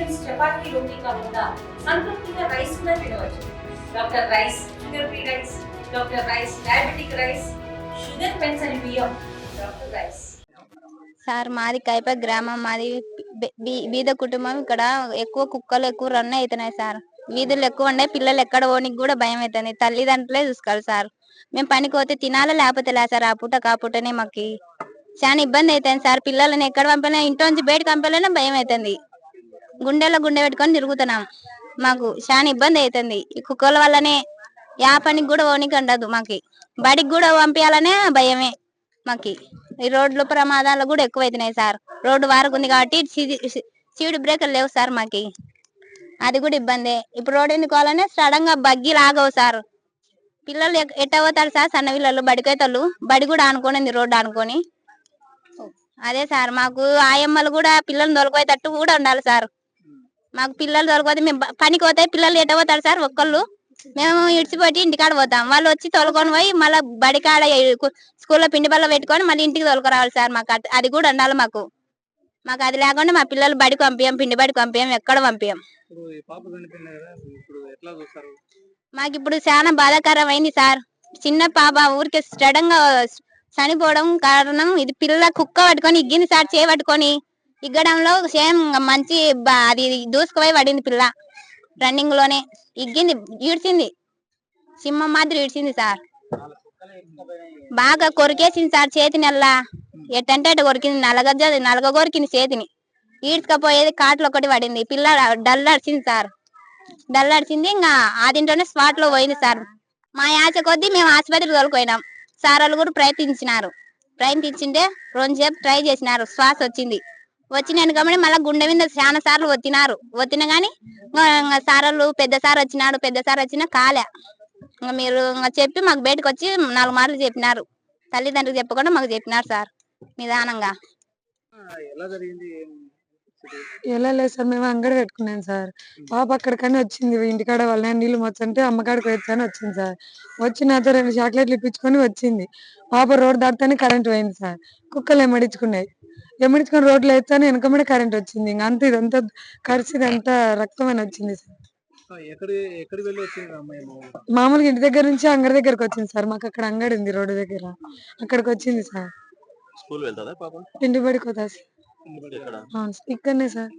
Tiffins chapati రోటీ కాకుండా సంతృప్తిగా rice కూడా తినవచ్చు. Doctor rice, sugar free rice, doctor rice, diabetic rice, sugar పెన్సని బియ్యం, డాక్టర్ రైస్. సార్ మాది కైప గ్రామం, మాది బీద కుటుంబం. ఇక్కడ ఎక్కువ కుక్కలు ఎక్కువ రన్ అవుతున్నాయి సార్. వీధులు ఎక్కువ ఉన్నాయి, పిల్లలు ఎక్కడ పోనీకి కూడా భయం అవుతుంది. తల్లిదండ్రులే చూసుకోవాలి సార్. మేము పనికి పోతే తినాలా లేకపోతే లే సార్. ఆ పూట కాపుటనే మాకు చాలా ఇబ్బంది అవుతుంది సార్. పిల్లలని ఎక్కడ పంపాలన్నా, ఇంట్లో నుంచి బయటకు పంపాలన్నా భయం అవుతుంది. గుండెలో గుండె పెట్టుకొని తిరుగుతున్నాం. మాకు చాలా ఇబ్బంది అవుతుంది. ఈ కుక్కల వల్లనే యా పనికి కూడా పోనీకి ఉండదు. మాకి బడికి కూడా పంపించాలనే భయమే మాకి. ఈ రోడ్లు ప్రమాదాలు కూడా ఎక్కువైతున్నాయి సార్. రోడ్డు వారకు ఉంది కాబట్టి సీడ్ బ్రేకర్ లేవు సార్. మాకి అది కూడా ఇబ్బంది. ఇప్పుడు రోడ్ ఎన్నుకోవాలనే సడన్ గా బగ్గి లాగవు సార్. పిల్లలు ఎట్ట పోతారు సార్? సన్న పిల్లలు బడికైతాళ్ళు, బడి కూడా ఆనుకోనింది రోడ్డు ఆనుకొని. అదే సార్, మాకు ఆయమ్మలు కూడా పిల్లల్ని తొలకపోయేటట్టు కూడా ఉండాలి సార్. మాకు పిల్లలు తొలకపోతే మేము పనికి పోతే పిల్లలు ఎట్ట పోతారు సార్? ఒక్కళ్ళు మేము ఇడిచిపెట్టి ఇంటికాడ పోతాం, వాళ్ళు వచ్చి తోలుకొని పోయి మళ్ళీ బడికాడ స్కూల్లో పిండి బల్ల పెట్టుకొని మళ్ళీ ఇంటికి తోలుకురావాలి సార్. మాకు అది కూడా ఉండాలి. మాకు అది లేకుండా మా పిల్లలు బడికి పంపించాం, పిండి బడికి పంపించాం, ఎక్కడ పంపించాం. మాకు ఇప్పుడు చాలా బాధాకరం అయింది సార్. చిన్న పాప ఊరికే సడన్ గా చనిపోవడం కారణం ఇది. పిల్ల కుక్క పట్టుకొని ఇగ్గింది సార్, చేపట్టుకొని ఇగ్గడంలో సేమ్ మంచి అది దూసుకుపోయి పడింది. పిల్ల రన్నింగ్ లోనే ఇగ్గింది, ఈడ్చింది, సింహం మాదిరి ఈడ్చింది సార్. బాగా కొరికేసింది సార్ చేతిని. అల్లా ఎట్టంటే అటు కొరికింది, నలగ కొరికింది చేతిని. ఈడ్చుకపోయేది కాట్లు ఒకటి పడింది. పిల్ల డల్లడిచింది సార్, డల్లడిచింది. ఇంకా ఆదింట్లోనే స్పాట్ లో పోయింది సార్. మా యాచ కొద్దీ మేము ఆసుపత్రికి తోలుకుపోయినాం. సార్ వాళ్ళు కూడా ప్రయత్నించింటే 2 సేపు ట్రై చేసినారు. శ్వాస వచ్చినాను కాబట్టి మళ్ళీ గుండె మీద చాలా సార్లు ఒత్తిన గానీ సార్ వాళ్ళు పెద్ద సార్ వచ్చినా కాలే. ఇంకా మీరు చెప్పి మాకు బయటకు వచ్చి 4 మార్లు చెప్పినారు. తల్లిదండ్రులకు చెప్పకుండా మాకు చెప్పినారు సార్ నిదానంగా. ఎలా లేదు సార్, మేము అంగడి పెట్టుకున్నాం సార్. పాప అక్కడికని వచ్చింది, ఇంటికాడ వాళ్ళ నీళ్ళు మొచ్చంటే అమ్మకాడికి వచ్చాను వచ్చింది సార్. వచ్చి నాతో 2 చాక్లెట్లు ఇప్పించుకొని వచ్చింది. పాప రోడ్ దాటితేనే కరెంట్ పోయింది సార్. కుక్కలు ఎమ్మడించుకొని రోడ్లో వేస్తాను, వెనకమ్మడే కరెంట్ వచ్చింది. ఇంకా అంత ఇదంతా కరిసిది అంతా రక్తం అని వచ్చింది సార్. మామూలుగా ఇంటి దగ్గర నుంచి అంగడి దగ్గరకు వచ్చింది సార్. మాకు అక్కడ అంగడి ఉంది రోడ్డు దగ్గర, అక్కడికి వచ్చింది సార్. పిండి బడికి పోతా సార్. ఇక్కడనే సార్.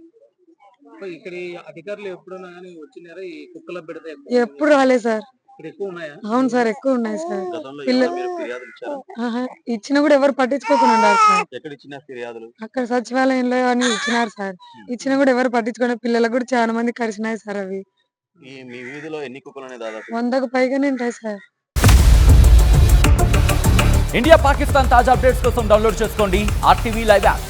ఎప్పుడు రాలేదు సార్. అవును సార్, ఎక్కువ ఉన్నాయి సార్. ఇచ్చినా కూడా ఎవరు పట్టించుకోకుండా ఉన్నారు సార్. అక్కడ సచివాలయంలో అని ఇచ్చినారు సార్. ఇచ్చినా కూడా ఎవరు పట్టించుకునే, పిల్లలకు కూడా చాలా మంది కరిచినాయి సార్. అవి 100కు పైగానే ఉంటాయి సార్. ఇండియా పాకిస్తాన్ తాజా అప్డేట్స్ కోసం డౌన్లోడ్ చేసుకోండి RTV లైవ్ యాప్.